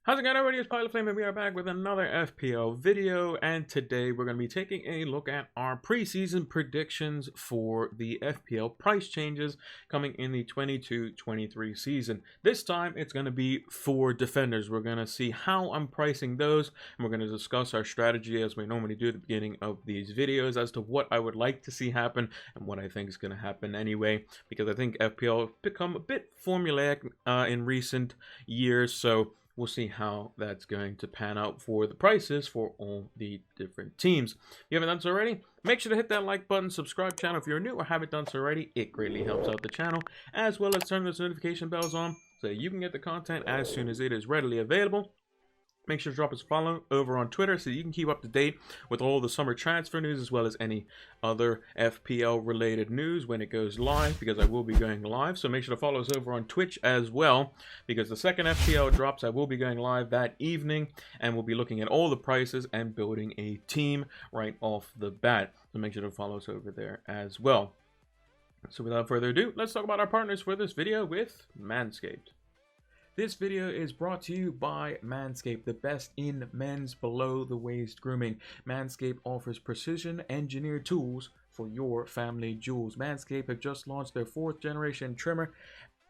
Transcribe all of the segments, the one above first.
How's it going, everybody? It's Pilot Flame, and we are back with another FPL video. And today we're going to be taking a look at our preseason predictions for the FPL price changes coming in the 22-23 season. This time it's going to be for defenders. We're going to see how I'm pricing those, and we're going to discuss our strategy as we normally do at the beginning of these videos as to what I would like to see happen and what I think is going to happen anyway, because I think FPL have become a bit formulaic in recent years. So we'll see how that's going to pan out for the prices for all the different teams. If you haven't done so already, make sure to hit that like button, subscribe channel if you're new or haven't done so already. It greatly helps out the channel, as well as turn those notification bells on so you can get the content as soon as it is readily available. Make sure to drop us a follow over on Twitter so you can keep up to date with all the summer transfer news, as well as any other FPL related news when it goes live, because I will be going live. So make sure to follow us over on Twitch as well, because the second FPL drops, I will be going live that evening, and we'll be looking at all the prices and building a team right off the bat. So make sure to follow us over there as well. So without further ado, let's talk about our partners for this video with Manscaped. This video is brought to you by Manscaped, the best in men's below-the-waist grooming. Manscaped offers precision-engineered tools for your family jewels. Manscaped have just launched their 4th-generation trimmer,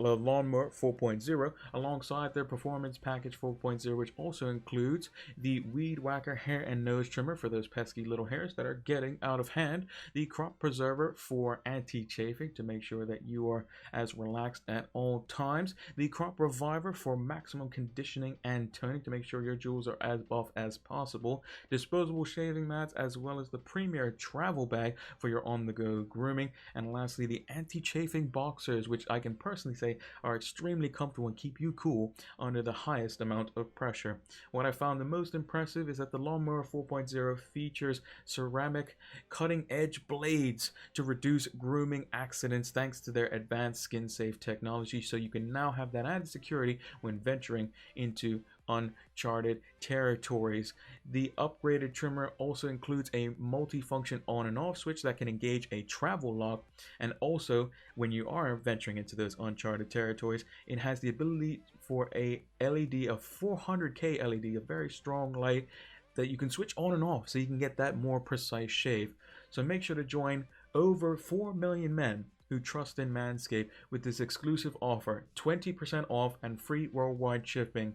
the Lawnmower 4.0, alongside their Performance Package 4.0, which also includes the Weed Whacker hair and nose trimmer for those pesky little hairs that are getting out of hand, the Crop Preserver for anti-chafing to make sure that you are as relaxed at all times, the Crop Reviver for maximum conditioning and toning to make sure your jewels are as buff as possible, disposable shaving mats, as well as the premier travel bag for your on-the-go grooming, and lastly the anti-chafing boxers, which I can personally say are extremely comfortable and keep you cool under the highest amount of pressure. What I found the most impressive is that the Lawnmower 4.0 features ceramic cutting-edge blades to reduce grooming accidents thanks to their advanced skin-safe technology, so you can now have that added security when venturing into uncharted territories. The upgraded trimmer also includes a multi-function on and off switch that can engage a travel lock, and also when you are venturing into those uncharted territories, it has the ability for a LED, a 400K LED, a very strong light that you can switch on and off so you can get that more precise shave. So make sure to join over 4 million men who trust in Manscaped with this exclusive offer, 20% off and free worldwide shipping,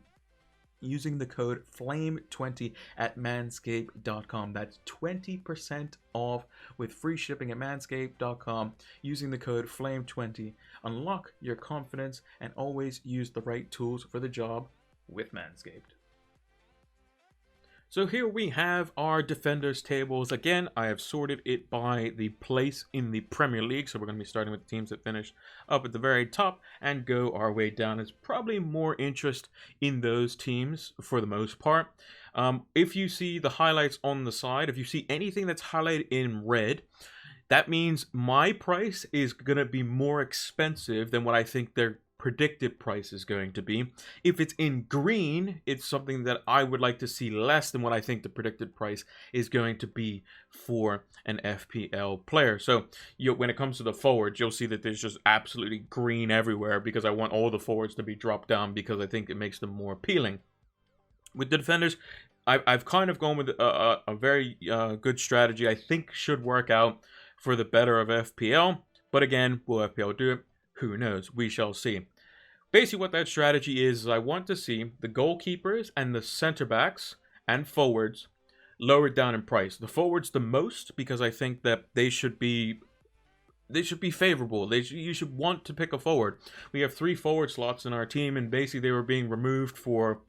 using the code FLAME20 at manscaped.com. That's 20% off with free shipping at manscaped.com using the code FLAME20. Unlock your confidence and always use the right tools for the job with Manscaped. So here we have our defenders tables. Again, I have sorted it by the place in the Premier League. So we're going to be starting with the teams that finished up at the very top and go our way down. There's probably more interest in those teams for the most part. If you see the highlights on the side, if you see anything that's highlighted in red, that means my price is going to be more expensive than what I think their predicted price is going to be. If it's in green, it's something that I would like to see less than what I think the predicted price is going to be for an FPL player. So when it comes to the forwards, you'll see that there's just absolutely green everywhere because I want all the forwards to be dropped down because I think it makes them more appealing. With the defenders, I've kind of gone with a very good strategy I think should work out for the better of FPL. But again, will FPL do it? Who knows? We shall see. Basically, what that strategy is I want to see the goalkeepers and the center backs and forwards lowered down in price. The forwards the most, because I think that they should be favorable. You should want to pick a forward. We have 3 forward slots in our team, and basically they were being removed for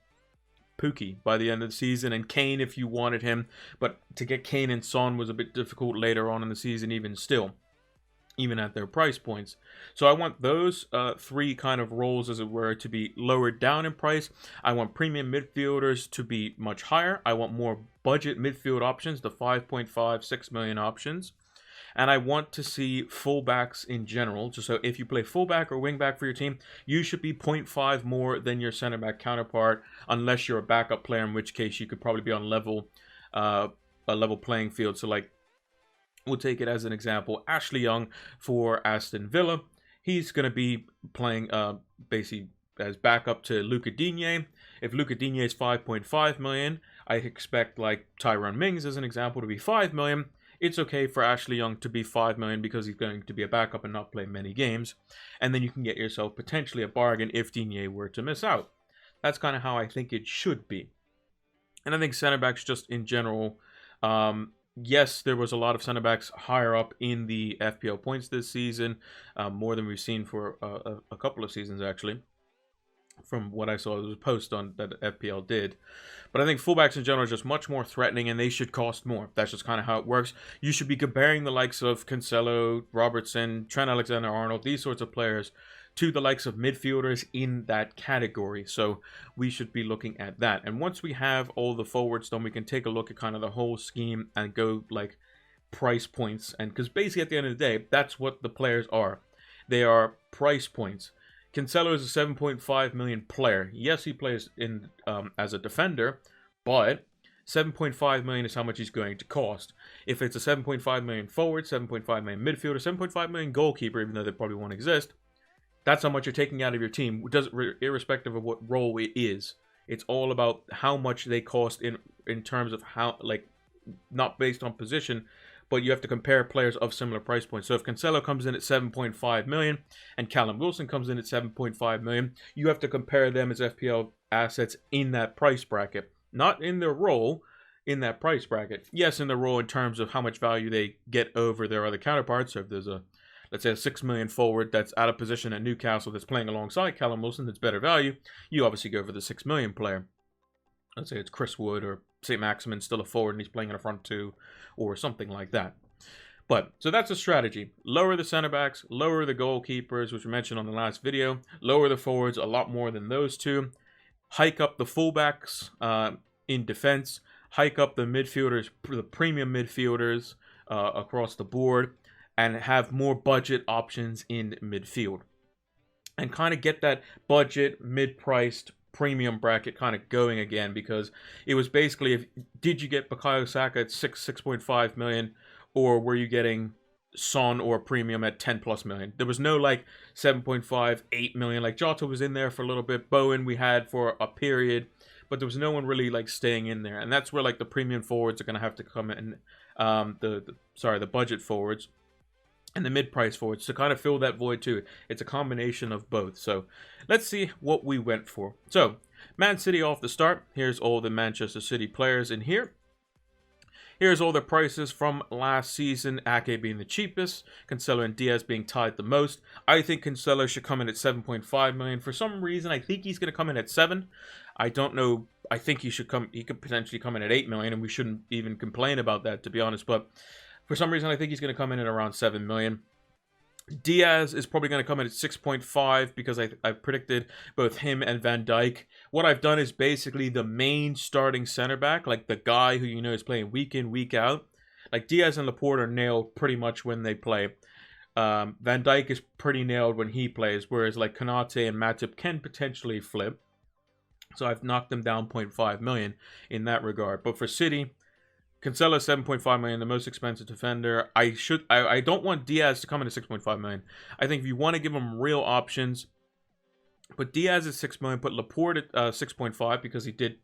Pookie by the end of the season, and Kane if you wanted him. But to get Kane and Son was a bit difficult later on in the season, even at their price points. So I want those 3 kind of roles, as it were, to be lowered down in price. I want premium midfielders to be much higher. I want more budget midfield options, the 5.5, 6 million options. And I want to see fullbacks in general. So if you play fullback or wingback for your team, you should be 0.5 more than your center back counterpart, unless you're a backup player, in which case you could probably be on a level playing field. So like, we'll take it as an example. Ashley Young for Aston Villa. He's going to be playing basically as backup to Luca Digne. If Luca Digne is 5.5 million, I expect like Tyrone Mings as an example to be 5 million. It's okay for Ashley Young to be 5 million because he's going to be a backup and not play many games. And then you can get yourself potentially a bargain if Digne were to miss out. That's kind of how I think it should be. And I think center backs just in general, yes, there was a lot of center backs higher up in the FPL points this season, more than we've seen for a couple of seasons actually. From what I saw, there was a post on that FPL did. But I think fullbacks in general are just much more threatening and they should cost more. That's just kind of how it works. You should be comparing the likes of Cancelo, Robertson, Trent Alexander-Arnold, these sorts of players to the likes of midfielders in that category. So we should be looking at that. And once we have all the forwards done, we can take a look at kind of the whole scheme and go like price points. And because basically at the end of the day, that's what the players are. They are price points. Cancelo is a 7.5 million player. Yes, he plays in as a defender, but 7.5 million is how much he's going to cost. If it's a 7.5 million forward, 7.5 million midfielder, 7.5 million goalkeeper, even though they probably won't exist, that's how much you're taking out of your team, irrespective of what role it is. It's all about how much they cost in terms of how, like, not based on position, but you have to compare players of similar price points. So if Cancelo comes in at 7.5 million and Callum Wilson comes in at 7.5 million, you have to compare them as FPL assets in that price bracket, not in their role in that price bracket. Yes, in the role in terms of how much value they get over their other counterparts. So if there's a, let's say, a 6 million forward that's out of position at Newcastle that's playing alongside Callum Wilson that's better value, you obviously go for the 6 million player. Let's say it's Chris Wood or St. Maximin, still a forward and he's playing in a front two or something like that. But, so that's a strategy. Lower the center backs, lower the goalkeepers, which we mentioned on the last video, lower the forwards a lot more than those two, hike up the fullbacks in defense, hike up the midfielders, the premium midfielders across the board, and have more budget options in midfield. And kind of get that budget, mid-priced, premium bracket kind of going again, because it was basically, did you get Bukayo Saka at 6.5 million, or were you getting Son or premium at 10 plus million? There was no like 7.5, 8 million. Like Jota was in there for a little bit, Bowen we had for a period, but there was no one really like staying in there. And that's where like the premium forwards are going to have to come in, the budget forwards and the mid-price forwards to kind of fill that void too. It's a combination of both. So let's see what we went for. So Man City off the start. Here's all the Manchester City players in here. Here's all the prices from last season. Ake being the cheapest, Cancelo and Diaz being tied the most. I think Cancelo should come in at 7.5 million. For some reason, I think he's going to come in at 7. I don't know. I think he could potentially come in at 8 million, and we shouldn't even complain about that, to be honest. But for some reason, I think he's going to come in at around 7 million. Diaz is probably going to come in at 6.5 because I predicted both him and Van Dijk. What I've done is basically the main starting center back, like the guy who you know is playing week in, week out. Like Diaz and Laporte are nailed pretty much when they play. Van Dijk is pretty nailed when he plays, whereas like Konate and Matip can potentially flip. So I've knocked them down 0.5 million in that regard. But for City, Cancelo 7.5 million, the most expensive defender. I don't want Diaz to come in at 6.5 million. I think if you want to give him real options, put Diaz at 6 million, put Laporte at 6.5 because he did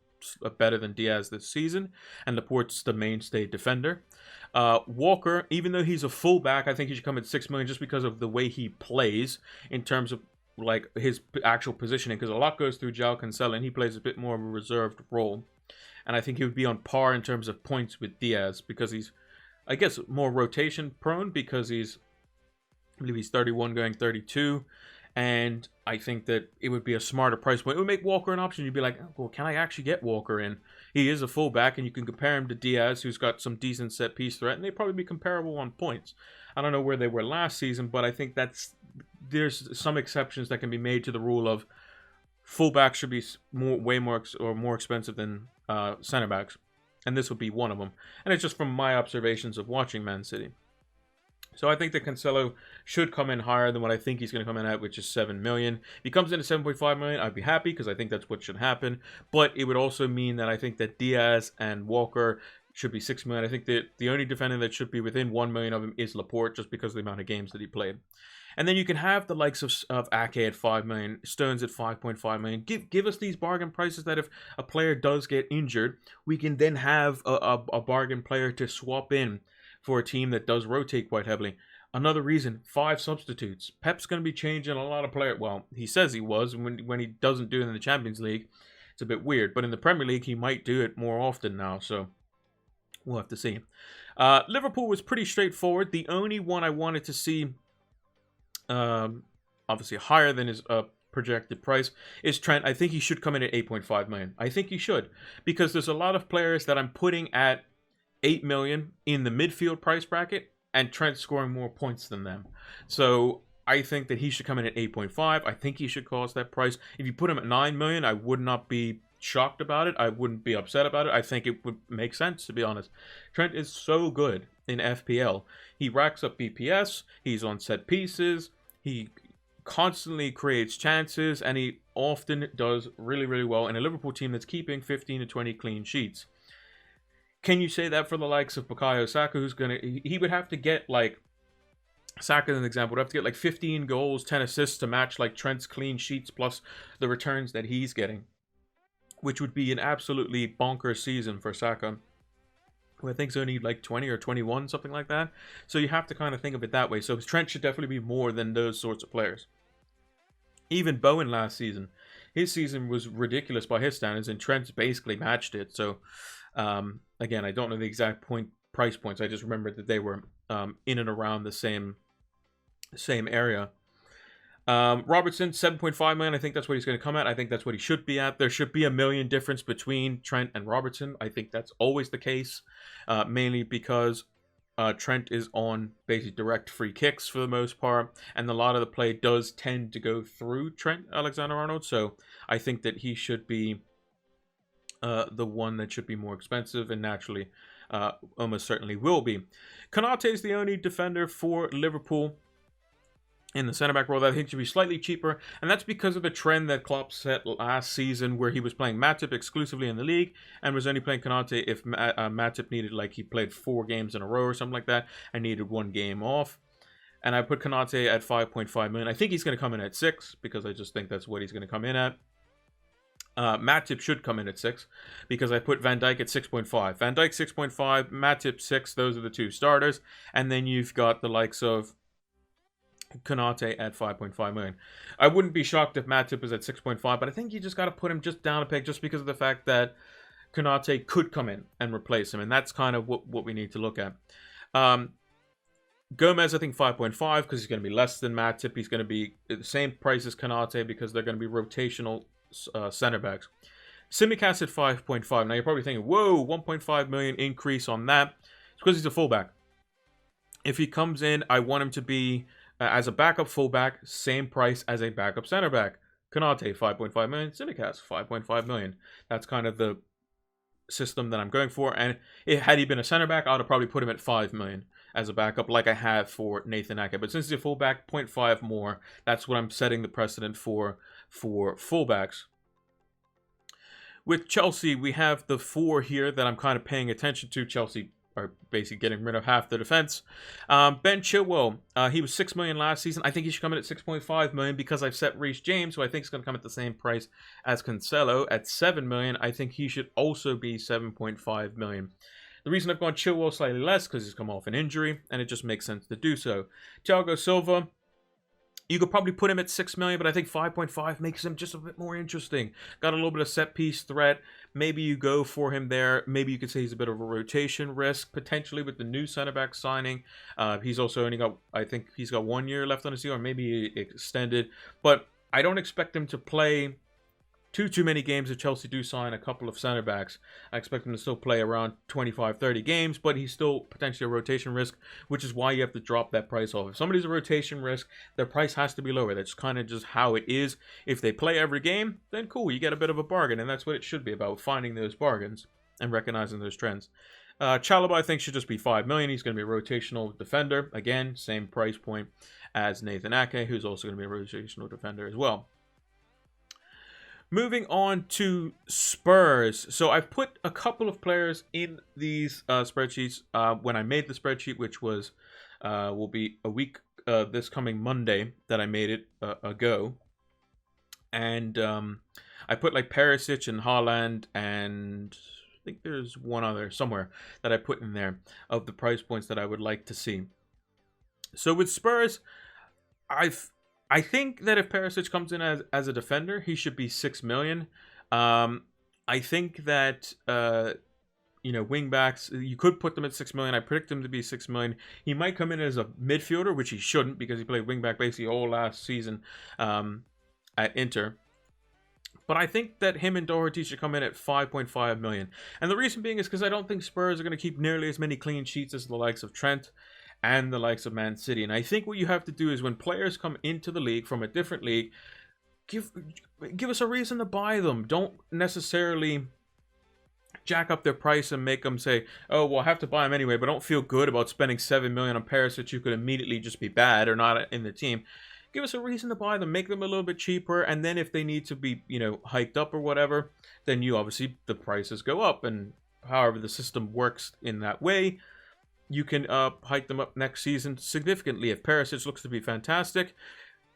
better than Diaz this season, and Laporte's the mainstay defender. Walker, even though he's a fullback, I think he should come at 6 million just because of the way he plays in terms of like his actual positioning, because a lot goes through João Cancelo and he plays a bit more of a reserved role. And I think he would be on par in terms of points with Diaz because he's, I guess, more rotation prone because I believe he's 31 going 32. And I think that it would be a smarter price point. It would make Walker an option. You'd be like, well, can I actually get Walker in? He is a fullback and you can compare him to Diaz, who's got some decent set piece threat. And they'd probably be comparable on points. I don't know where they were last season, but I think there's some exceptions that can be made to the rule of fullbacks should be way more expensive than center backs, and this would be one of them. And it's just from my observations of watching Man City. So I think that Cancelo should come in higher than what I think he's going to come in at, which is 7 million. If he comes in at 7.5 million, I'd be happy because I think that's what should happen. But it would also mean that I think that Diaz and Walker should be 6 million. I think that the only defender that should be within 1 million of him is Laporte, just because of the amount of games that he played. And then you can have the likes of Ake at 5 million, Stones at 5.5 million. Give us these bargain prices that if a player does get injured, we can then have a bargain player to swap in for a team that does rotate quite heavily. Another reason, 5 substitutes. Pep's going to be changing a lot of players. Well, he says he was. When he doesn't do it in the Champions League, it's a bit weird. But in the Premier League, he might do it more often now. So we'll have to see. Liverpool was pretty straightforward. The only one I wanted to see, obviously higher than his projected price, is Trent. I think he should come in at 8.5 million. I think he should. Because there's a lot of players that I'm putting at 8 million in the midfield price bracket, and Trent scoring more points than them. So I think that he should come in at 8.5. I think he should cost that price. If you put him at 9 million, I would not be shocked about it. I wouldn't be upset about it. I think it would make sense, to be honest. Trent is so good in FPL. He racks up BPS. He's on set pieces. He constantly creates chances, and he often does really, really well in a Liverpool team that's keeping 15 to 20 clean sheets. Can you say that for the likes of Bukayo Saka, who's going to... He would have to get, like... Saka, as an example, would have to get, like, 15 goals, 10 assists to match, like, Trent's clean sheets plus the returns that he's getting. Which would be an absolutely bonkers season for Saka, who I think is only, like, 20 or 21, something like that. So you have to kind of think of it that way. So Trent should definitely be more than those sorts of players. Even Bowen last season. His season was ridiculous by his standards, and Trent's basically matched it. So... again, I don't know the exact price points. I just remember that they were in and around the same area. Robertson, 7.5 million. I think that's what he's going to come at. I think that's what he should be at. There should be $1 million difference between Trent and Robertson. I think that's always the case, mainly because Trent is on basically direct free kicks for the most part, and a lot of the play does tend to go through Trent Alexander-Arnold. So I think that he should be the one that should be more expensive, and naturally almost certainly will be. Konate is the only defender for Liverpool in the centre-back role that I think should be slightly cheaper, and that's because of the trend that Klopp set last season, where he was playing Matip exclusively in the league and was only playing Konate if Matip needed, like, he played 4 games in a row or something like that and needed 1 game off. And I put Konate at 5.5 million. I think he's going to come in at 6 because I just think that's what he's going to come in at. Matip should come in at 6 because I put Van Dijk at 6.5. Van Dijk 6.5, Matip 6. Those are the 2 starters. And then you've got the likes of Konate at 5.5 million. I wouldn't be shocked if Matip was at 6.5, but I think you just got to put him just down a peg just because of the fact that Konate could come in and replace him. And that's kind of what we need to look at. Gomez, I think 5.5 because he's going to be less than Matip. He's going to be the same price as Konate because they're going to be rotational center backs. Tsimikas at 5.5. Now you're probably thinking, whoa, 1.5 million increase on that. It's because he's a fullback. If he comes in, I want him to be as a backup fullback, same price as a backup center back. Konate 5.5 million, Tsimikas 5.5 million. That's kind of the system that I'm going for. And had he been a center back, I would have probably put him at 5 million as a backup, like I have for Nathan Ake. But since he's a fullback, 0.5 more. That's what I'm setting the precedent for fullbacks. With Chelsea, we have the 4 here that I'm kind of paying attention to. Chelsea are basically getting rid of half the defense. Ben Chilwell, he was 6 million last season. I think he should come in at 6.5 million because I've set Reece James, who I think is going to come at the same price as Cancelo at 7 million. I think he should also be 7.5 million. The reason I've gone Chilwell slightly less because he's come off an injury, and it just makes sense to do so. Thiago Silva, you could probably put him at 6 million, but I think 5.5 makes him just a bit more interesting. Got a little bit of set piece threat. Maybe you go for him there. Maybe you could say he's a bit of a rotation risk, potentially with the new center back signing. He's also only got, I think he's got 1 year left on his deal, or maybe extended. But I don't expect him to play too many games if Chelsea do sign a couple of center backs. I expect him to still play around 25-30 games, but he's still potentially a rotation risk, which is why you have to drop that price off. If somebody's a rotation risk, their price has to be lower. That's kind of just how it is. If they play every game, then cool, you get a bit of a bargain, and that's what it should be about, finding those bargains and recognizing those trends. Chalobah, I think, should just be 5 million. He's going to be a rotational defender. Again, same price point as Nathan Ake, who's also going to be a rotational defender as well. Moving on to Spurs. So I've put a couple of players in these spreadsheets when I made the spreadsheet, which was will be a week this coming Monday that I made it ago, and I put like Perisic and Haaland, and I think there's one other somewhere that I put in there of the price points that I would like to see. So with Spurs, I think that if Perisic comes in as a defender, he should be 6 million. I think that wing backs, you could put them at 6 million. I predict him to be 6 million. He might come in as a midfielder, which he shouldn't because he played wing back basically all last season at Inter. But I think that him and Doherty should come in at 5.5 million. And the reason being is because I don't think Spurs are going to keep nearly as many clean sheets as the likes of Trent and the likes of Man City. And I think what you have to do is when players come into the league from a different league, give us a reason to buy them. Don't necessarily jack up their price and make them say, oh, well, I have to buy them anyway, but don't feel good about spending 7 million on Perisic who could immediately just be bad or not in the team. Give us a reason to buy them, make them a little bit cheaper, and then if they need to be, hiked up or whatever, then obviously the prices go up, and however the system works in that way, you can hike them up next season significantly. If Perisic looks to be fantastic,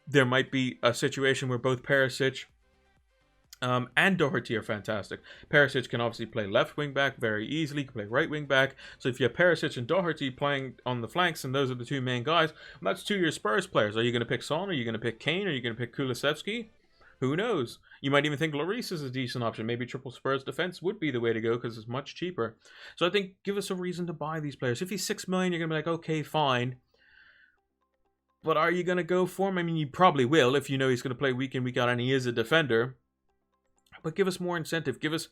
there might be a situation where both Perisic and Doherty are fantastic. Perisic can obviously play left wing back very easily, can play right wing back. So if you have Perisic and Doherty playing on the flanks, and those are the two main guys, well, that's 2 of your Spurs players. Are you going to pick Son? Are you going to pick Kane? Are you going to pick Kulusevski? Who knows? You might even think Lloris is a decent option. Maybe triple Spurs defense would be the way to go because it's much cheaper. So I think give us a reason to buy these players. If he's 6 million, you're going to be like, okay, fine. But are you going to go for him? I mean, you probably will if you know he's going to play week in, week out, and he is a defender. But give us more incentive. Give us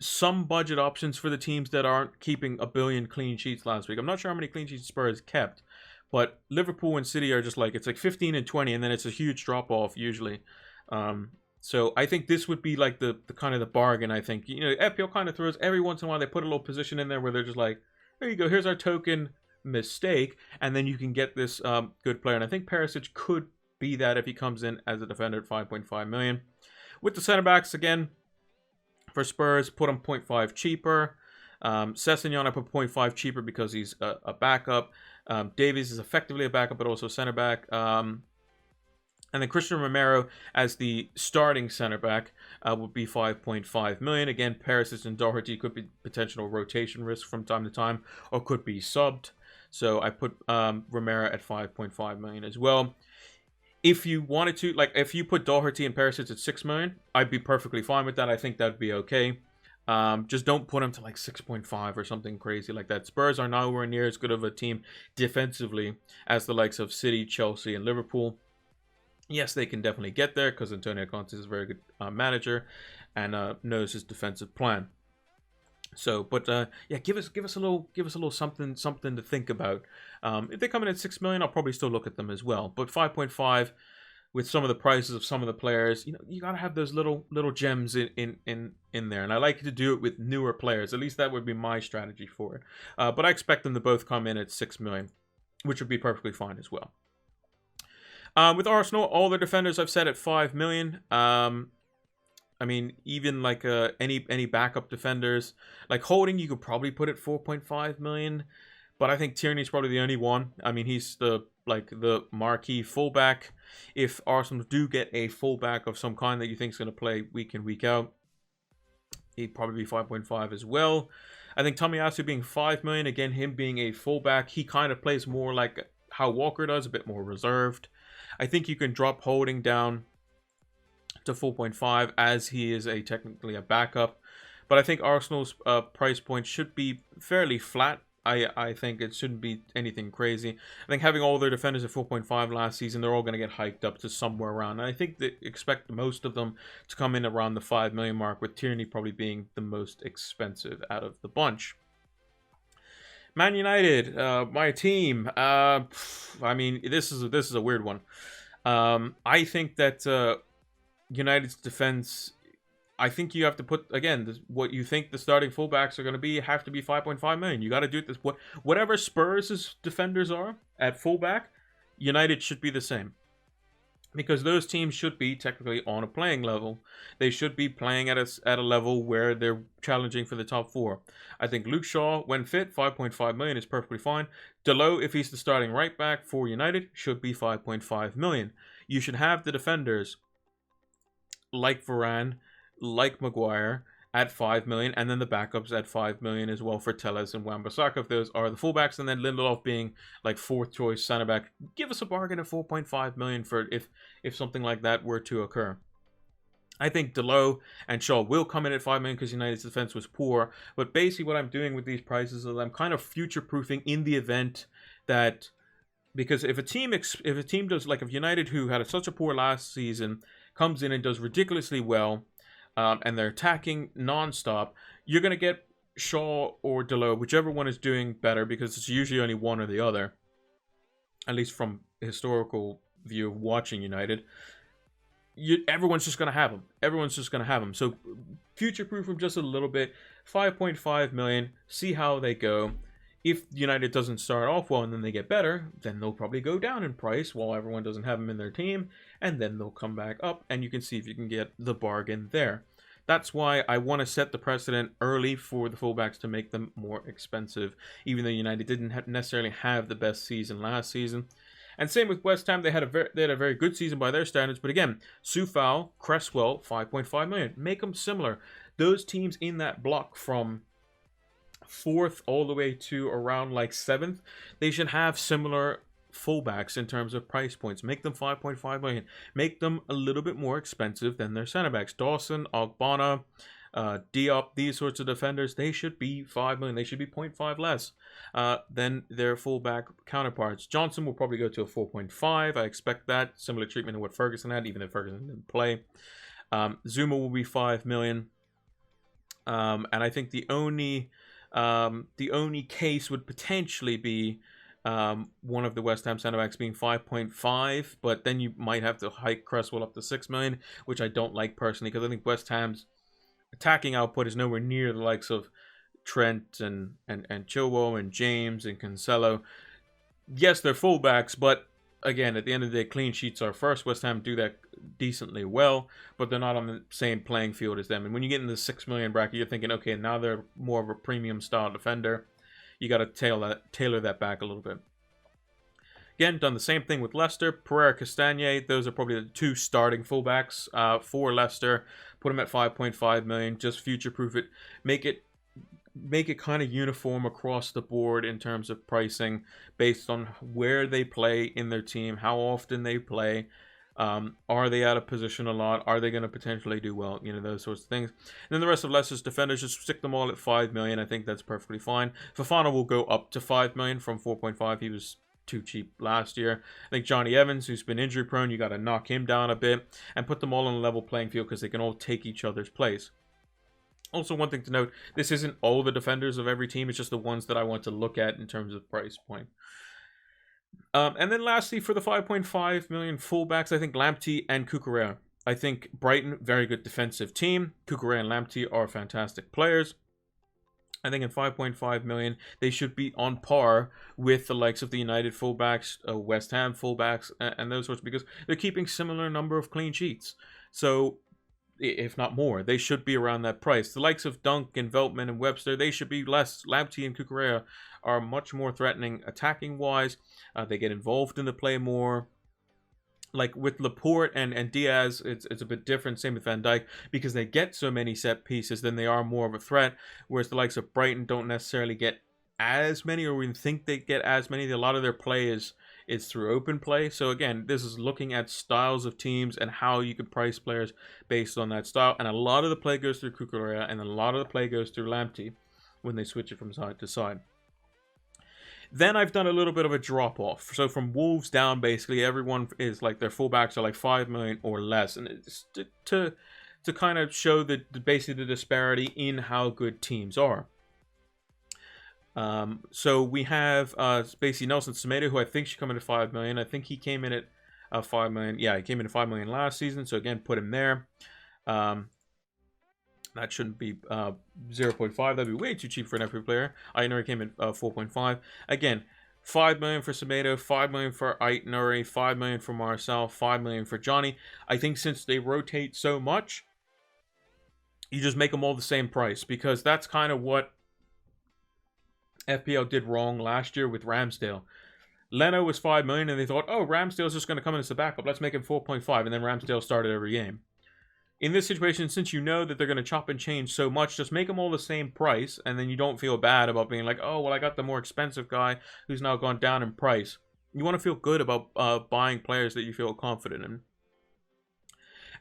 some budget options for the teams that aren't keeping a billion clean sheets last week. I'm not sure how many clean sheets Spurs kept, but Liverpool and City are just like, it's like 15 and 20, and then it's a huge drop-off usually. So I think this would be like the kind of the bargain, I think. FPL kind of throws, every once in a while, they put a little position in there where they're just like, there you go, here's our token mistake, and then you can get this good player. And I think Perisic could be that if he comes in as a defender at 5.5 million. With the center backs, again, for Spurs, put him 0.5 cheaper. Sessegnon, I put 0.5 cheaper because he's a backup. Davies is effectively a backup, but also a center back. And then Christian Romero as the starting center back would be 5.5 million. Again, Perisic and Doherty could be potential rotation risk from time to time, or could be subbed. So I put Romero at 5.5 million as well. If you wanted to, like, if you put Doherty and Perisic at 6 million, I'd be perfectly fine with that. I think that'd be okay. Just don't put them to like 6.5 or something crazy like that. Spurs are nowhere near as good of a team defensively as the likes of City, Chelsea, and Liverpool. Yes, they can definitely get there because Antonio Conte is a very good manager and knows his defensive plan. So, but yeah, give us a little something to think about. If they come in at 6 million, I'll probably still look at them as well. But 5.5, with some of the prices of some of the players, you gotta have those little gems in there. And I like to do it with newer players. At least that would be my strategy for it. But I expect them to both come in at 6 million, which would be perfectly fine as well. With Arsenal, all their defenders I've set at 5 million. I mean, even like any backup defenders, like Holding, you could probably put at 4.5 million, but I think Tierney's probably the only one. I mean, he's the marquee fullback. If Arsenal do get a fullback of some kind that you think is going to play week in, week out, he'd probably be 5.5 as well. I think Tomiyasu being 5 million, again, him being a fullback, he kind of plays more like how Walker does, a bit more reserved. I think you can drop Holding down to 4.5 as he is technically a backup, but I think Arsenal's price point should be fairly flat. I think it shouldn't be anything crazy. I think having all their defenders at 4.5 last season, they're all going to get hiked up to somewhere around, and I think they expect most of them to come in around the 5 million mark, with Tierney probably being the most expensive out of the bunch. Man United, my team. I mean, this is a weird one. I think that United's defense, I think you have to put, again, what you think the starting fullbacks are going to be, have to be 5.5 million. You got to do it this, whatever Spurs' defenders are at fullback, United should be the same. because those teams should be technically on a playing level. They should be playing at a level where they're challenging for the top four. I think Luke Shaw, when fit, 5.5 million is perfectly fine. Dalot, if he's the starting right back for United, should be 5.5 million. You should have the defenders like Varane, like Maguire, at 5 million, and then the backups at 5 million as well for Telles and Wan-Bissaka, if those are the fullbacks, and then Lindelof being like fourth choice center back. Give us a bargain at 4.5 million for if something like that were to occur. I think Dalot and Shaw will come in at 5 million because United's defense was poor. But basically what I'm doing with these prices is I'm kind of future-proofing in the event that, because if a team does, like if United, who had such a poor last season, comes in and does ridiculously well, and they're attacking non-stop, you're going to get Shaw or Dalot, whichever one is doing better, because it's usually only one or the other, at least from historical view of watching United. Everyone's just going to have them. Everyone's just going to have them. So future-proof them just a little bit. 5.5 million, see how they go. If United doesn't start off well and then they get better, then they'll probably go down in price while everyone doesn't have them in their team, and then they'll come back up, and you can see if you can get the bargain there. That's why I want to set the precedent early for the fullbacks to make them more expensive, even though United didn't necessarily have the best season last season. And same with West Ham, they had a very good season by their standards, but again, Soufal, Cresswell, 5.5 million. Make them similar. Those teams in that block from 4th all the way to around like 7th, they should have similar fullbacks in terms of price points. Make them 5.5 million. Make them a little bit more expensive than their center backs. Dawson, Ogbonna, Diop, these sorts of defenders, they should be 5 million. They should be 0.5 less than their fullback counterparts. Johnson will probably go to a 4.5. I expect that. Similar treatment to what Ferguson had, even if Ferguson didn't play. Zuma will be 5 million. And I think the only case would potentially be one of the West Ham centre backs being 5.5, but then you might have to hike Cresswell up to 6 million, which I don't like personally, because I think West Ham's attacking output is nowhere near the likes of Trent and Chilwell and James and Cancelo. Yes, they're fullbacks, but again, at the end of the day, clean sheets are first. West Ham do that decently well, but they're not on the same playing field as them. And when you get in the 6 million bracket, you're thinking, okay, now they're more of a premium style defender. You got to tailor that back a little bit. Again, done the same thing with Leicester. Pereira, Castagne, those are probably the two starting fullbacks for Leicester. Put them at 5.5 million. Just future-proof it. Make it kind of uniform across the board in terms of pricing based on where they play in their team, how often they play. Are they out of position a lot? Are they going to potentially do well? You know, those sorts of things. And then the rest of Leicester's defenders, just stick them all at 5 million. I think that's perfectly fine. Fofana will go up to 5 million from 4.5. He was too cheap last year. I think Johnny Evans, who's been injury prone, you got to knock him down a bit and put them all on a level playing field because they can all take each other's place. Also, one thing to note, this isn't all the defenders of every team. It's just the ones that I want to look at in terms of price point. And then lastly, for the 5.5 million fullbacks, I think Lamptey and Cucurella. I think Brighton, very good defensive team. Cucurella and Lamptey are fantastic players. I think in 5.5 million, they should be on par with the likes of the United fullbacks, West Ham fullbacks, and those sorts, because they're keeping similar number of clean sheets. So, if not more, they should be around that price. The likes of Dunk and Veltman and Webster, they should be less. Lamptey and Cucurella are much more threatening attacking-wise. They get involved in the play more. Like with Laporte and Diaz, it's a bit different. Same with Van Dijk, because they get so many set pieces, then they are more of a threat. Whereas the likes of Brighton don't necessarily get as many, or even think they get as many. A lot of their play is through open play. So again, this is looking at styles of teams and how you could price players based on that style. And a lot of the play goes through Cucurella, and a lot of the play goes through Lamptey when they switch it from side to side. Then I've done a little bit of a drop-off. So from Wolves down, basically, everyone is like, their fullbacks are like 5 million or less. And it's to kind of show basically the disparity in how good teams are. So we have basically Nelson Semedo, who I think should come in at 5 million. I think he came in at 5 million. Yeah, he came in at 5 million last season. So again, put him there. That shouldn't be 0.5. That'd be way too cheap for an FPL player. I know he came in 4.5. Again, $5 million for Semedo, $5 million for Ait-Nouri, $5 million for Marcel, $5 million for Johnny. I think since they rotate so much, you just make them all the same price, because that's kind of what FPL did wrong last year with Ramsdale. Leno was $5 million, and they thought, oh, Ramsdale's just going to come in as a backup. Let's make him 4.5, and then Ramsdale started every game. In this situation, since you know that they're going to chop and change so much, just make them all the same price, and then you don't feel bad about being like, oh, well, I got the more expensive guy who's now gone down in price. You want to feel good about buying players that you feel confident in.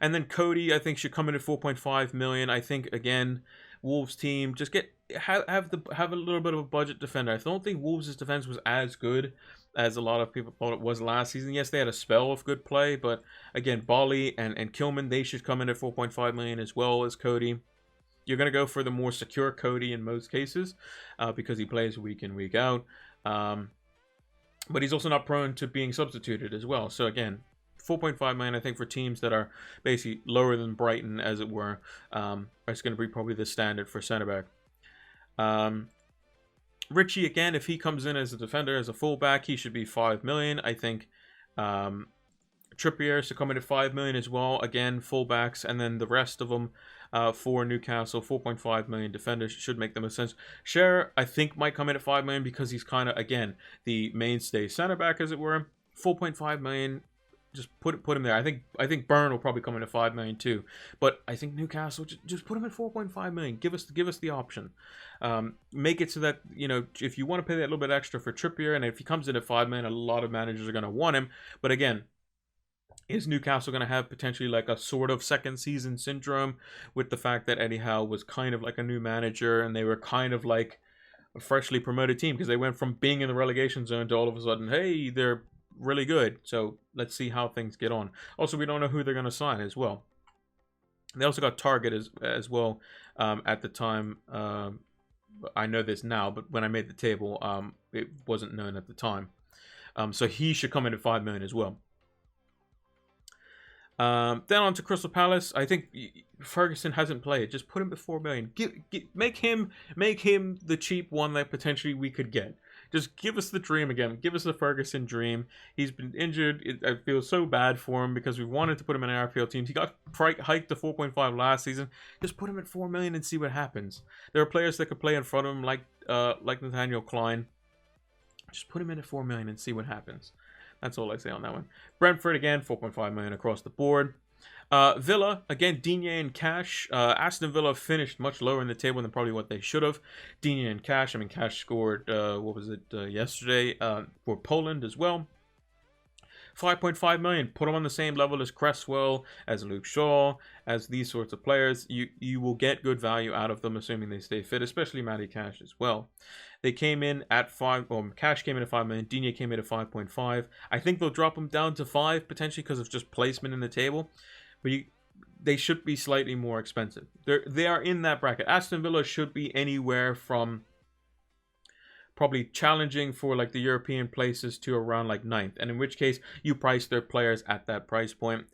And then Cody, I think, should come in at 4.5 million. I think, again, Wolves team, just have a little bit of a budget defender. I don't think Wolves' defense was as good as a lot of people thought it was last season. Yes, they had a spell of good play, but again, Bali and Kilman, they should come in at 4.5 million as well as Cody. You're going to go for the more secure Cody in most cases because he plays week in, week out. But he's also not prone to being substituted as well. So again, 4.5 million, I think, for teams that are basically lower than Brighton, as it were. It's going to be probably the standard for centre back. Richie, again, if he comes in as a defender, as a fullback, he should be 5 million. I think Trippier should come in at 5 million as well. Again, fullbacks, and then the rest of them for Newcastle, 4.5 million defenders should make the most sense. Scherer, I think, might come in at 5 million because he's kind of, again, the mainstay center back, as it were. 4.5 million. Just put him there. I think Byrne will probably come in at 5 million too, but I think Newcastle just put him at 4.5 million. Give us the option. Make it so that, you know, if you want to pay that little bit extra for Trippier, and if he comes in at 5 million, a lot of managers are going to want him. But again, is Newcastle going to have potentially like a sort of second season syndrome with the fact that Eddie Howe was kind of like a new manager, and they were kind of like a freshly promoted team because they went from being in the relegation zone to all of a sudden, hey, they're really good. So let's see how things get on. Also, we don't know who they're going to sign as well. They also got Target as well at the time. I know this now, but when I made the table, it wasn't known at the time. So he should come in at 5 million as well. Then on to Crystal Palace. I think Ferguson hasn't played. Just put him at 4 million. Make him the cheap one that potentially we could get. Just give us the dream again. Give us the Ferguson dream. He's been injured. I feel so bad for him because we wanted to put him in our RPL teams. He got hiked to 4.5 last season. Just put him at 4 million and see what happens. There are players that could play in front of him, like Nathaniel Klein. Just put him in at 4 million and see what happens. That's all I say on that one. Brentford, again, 4.5 million across the board. Villa, again, Digne and Cash. Aston Villa finished much lower in the table than probably what they should have. Digne and Cash. I mean, Cash scored, yesterday for Poland as well. 5.5 million. Put them on the same level as Cresswell, as Luke Shaw, as these sorts of players. You will get good value out of them, assuming they stay fit, especially Matty Cash as well. They came in at 5, or Cash came in at 5 million. Digne came in at 5.5. I think they'll drop them down to 5 potentially because of just placement in the table. But they should be slightly more expensive. They are in that bracket. Aston Villa should be anywhere from probably challenging for like the European places to around like 9th. And in which case, you price their players at that price point.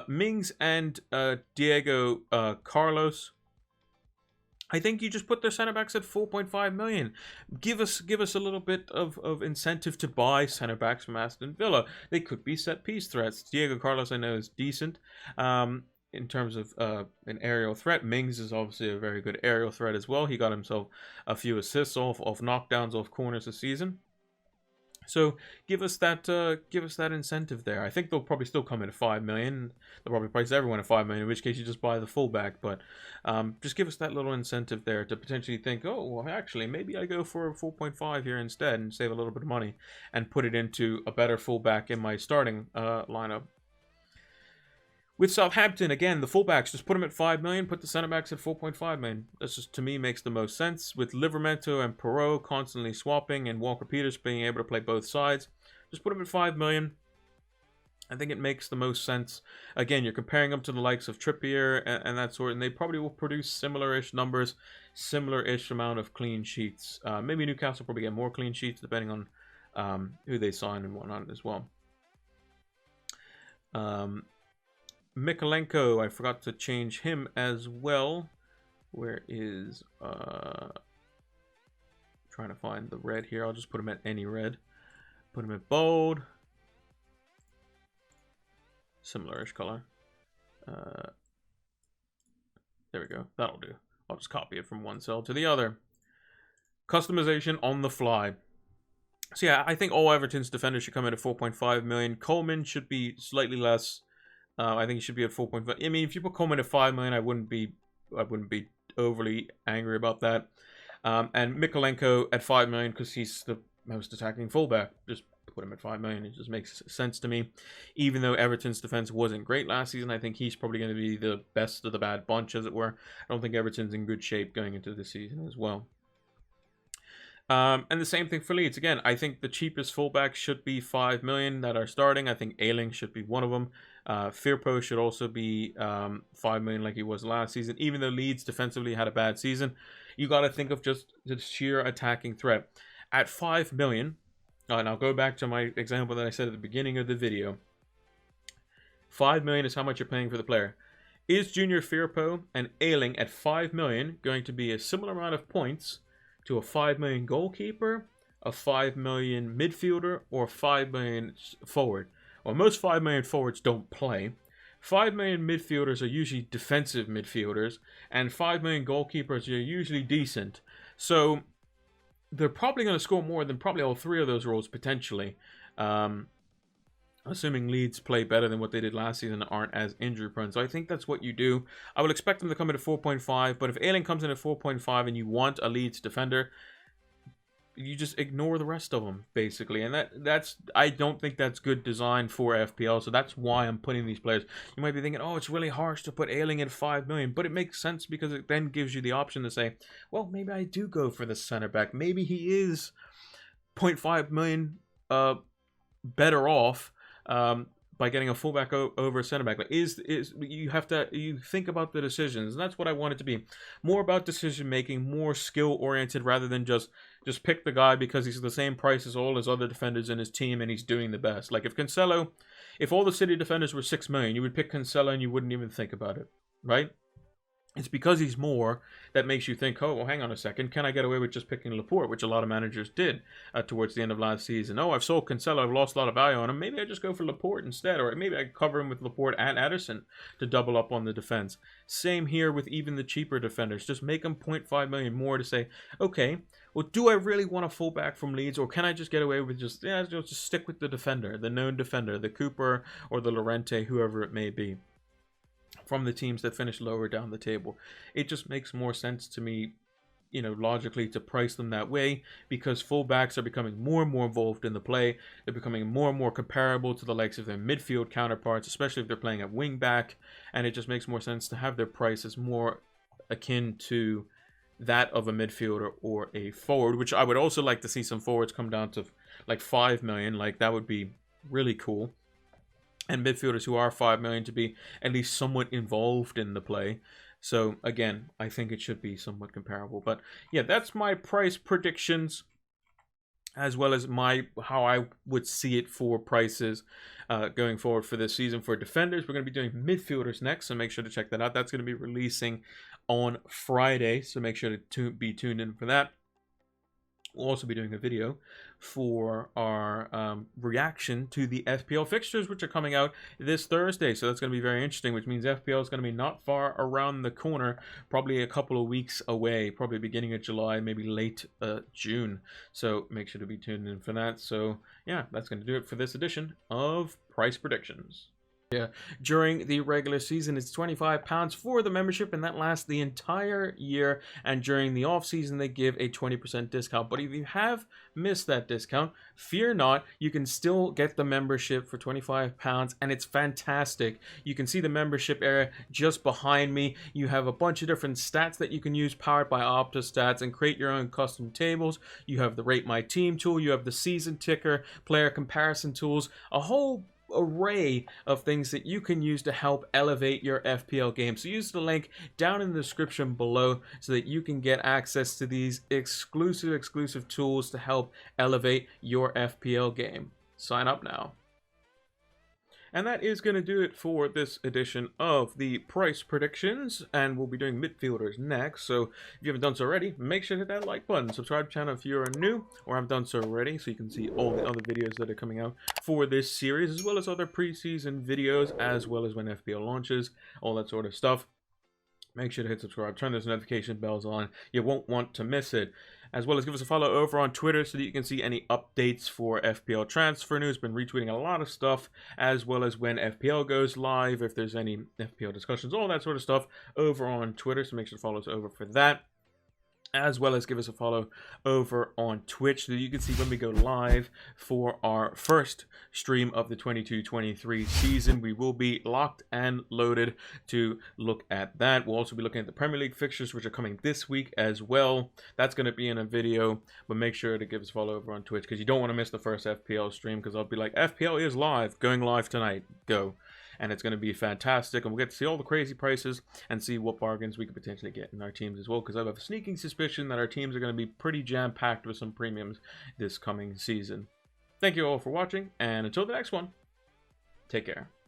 Mings and Diego Carlos, I think you just put their center backs at 4.5 million. Give us a little bit of incentive to buy center backs from Aston Villa. They could be set piece threats. Diego Carlos, I know, is decent in terms of an aerial threat. Mings is obviously a very good aerial threat as well. He got himself a few assists off knockdowns off corners this season. So give us that incentive there. I think they'll probably still come in at 5 million. They'll probably price everyone at 5 million, in which case you just buy the fullback. But just give us that little incentive there to potentially think, oh, well, actually, maybe I go for a 4.5 here instead and save a little bit of money and put it into a better fullback in my starting lineup. With Southampton, again, the fullbacks, just put them at 5 million, put the centre backs at 4.5 million. That's just, to me, makes the most sense. With Livramento and Perot constantly swapping and Walker Peters being able to play both sides, just put them at 5 million. I think it makes the most sense. Again, you're comparing them to the likes of Trippier and that sort, and they probably will produce similar-ish numbers, similar-ish amount of clean sheets. Maybe Newcastle probably get more clean sheets, depending on who they sign and whatnot as well. Mikolenko, I forgot to change him as well. Where is trying to find the red here? I'll just put him at any red. Put him in bold. Similar-ish color. There we go. That'll do. I'll just copy it from one cell to the other. Customization on the fly. So yeah, I think all Everton's defenders should come in at 4.5 million. Coleman should be slightly less. I think he should be at 4.5. I mean, if you put Coleman at 5 million, I wouldn't be overly angry about that. And Mikolenko at 5 million because he's the most attacking fullback. Just put him at 5 million. It just makes sense to me. Even though Everton's defense wasn't great last season, I think he's probably going to be the best of the bad bunch, as it were. I don't think Everton's in good shape going into the season as well. And the same thing for Leeds. Again, I think the cheapest fullbacks should be 5 million that are starting. I think Ayling should be one of them. Firpo should also be 5 million like he was last season. Even though Leeds defensively had a bad season, you got to think of just the sheer attacking threat. At 5 million, and I'll go back to my example that I said at the beginning of the video. 5 million is how much you're paying for the player. Is Junior Firpo and Ayling at 5 million going to be a similar amount of points to a 5 million goalkeeper, a 5 million midfielder, or 5 million forward? Well, most 5 million forwards don't play. 5 million midfielders are usually defensive midfielders, and 5 million goalkeepers are usually decent. So they're probably going to score more than probably all three of those roles potentially. Assuming Leeds play better than what they did last season and aren't as injury prone. So I think that's what you do. I would expect them to come in at 4.5, but if Ayling comes in at 4.5 and you want a Leeds defender, you just ignore the rest of them, basically. And that's I don't think that's good design for FPL, so that's why I'm putting these players. You might be thinking, oh, it's really harsh to put Ayling at 5 million, but it makes sense because it then gives you the option to say, well, maybe I do go for the center back. Maybe he is 0.5 million better off by getting a fullback over a center back. Like you think about the decisions, and that's what I want it to be. More about decision making, more skill oriented, rather than just pick the guy because he's the same price as all his other defenders in his team and he's doing the best. Like if all the City defenders were 6 million, you would pick Cancelo and you wouldn't even think about it, right? It's because he's more that makes you think, oh, well, hang on a second. Can I get away with just picking Laporte, which a lot of managers did towards the end of last season? Oh, I've sold Cancelo. I've lost a lot of value on him. Maybe I just go for Laporte instead. Or maybe I cover him with Laporte and Ederson to double up on the defense. Same here with even the cheaper defenders. Just make them 0.5 million more to say, okay, well, do I really want a fullback from Leeds? Or can I just get away with just stick with the defender, the known defender, the Cooper or the Llorente, whoever it may be, from the teams that finish lower down the table. It just makes more sense to me, logically, to price them that way, because fullbacks are becoming more and more involved in the play. They're becoming more and more comparable to the likes of their midfield counterparts, especially if they're playing at wing back, and it just makes more sense to have their prices more akin to that of a midfielder or a forward, which I would also like to see some forwards come down to like 5 million. Like, that would be really cool. And midfielders who are 5 million to be at least somewhat involved in the play. So again, I think it should be somewhat comparable. But yeah, that's my price predictions, as well as how I would see it for prices going forward for this season. For defenders, we're going to be doing midfielders next, so make sure to check that out. That's going to be releasing on Friday, so make sure to be tuned in for that. We'll also be doing a video for our reaction to the FPL fixtures, which are coming out this Thursday. So that's going to be very interesting, which means FPL is going to be not far around the corner, probably a couple of weeks away, probably beginning of July, maybe late June. So make sure to be tuned in for that. So yeah, that's going to do it for this edition of Price Predictions. Yeah, during the regular season, it's £25 for the membership, and that lasts the entire year. And during the off season, they give a 20% discount. But if you have missed that discount, fear not, you can still get the membership for £25, and it's fantastic. You can see the membership area just behind me. You have a bunch of different stats that you can use, powered by Opta stats, and create your own custom tables. You have the Rate My Team tool, you have the season ticker, player comparison tools, a whole array of things that you can use to help elevate your FPL game. So use the link down in the description below so that you can get access to these exclusive tools to help elevate your FPL game. Sign up now. And that is going to do it for this edition of the price predictions, and we'll be doing midfielders next. So if you haven't done so already, make sure to hit that like button, subscribe to the channel if you're new or have done so already, so you can see all the other videos that are coming out for this series, as well as other preseason videos, as well as when FPL launches, all that sort of stuff. Make sure to hit subscribe, turn those notification bells on. You won't want to miss it. As well as give us a follow over on Twitter so that you can see any updates for FPL transfer news. Been retweeting a lot of stuff, as well as when FPL goes live, if there's any FPL discussions, all that sort of stuff over on Twitter. So make sure to follow us over for that. As well as give us a follow over on Twitch so that you can see when we go live for our first stream of the 22-23 season. We will be locked and loaded to look at that. We'll also be looking at the Premier League fixtures, which are coming this week as well. That's going to be in a video, but make sure to give us a follow over on Twitch because you don't want to miss the first FPL stream, because I'll be like, FPL is live, going live tonight, go. And it's going to be fantastic, and we'll get to see all the crazy prices and see what bargains we could potentially get in our teams as well, because I have a sneaking suspicion that our teams are going to be pretty jam-packed with some premiums this coming season. Thank you all for watching, and until the next one, take care.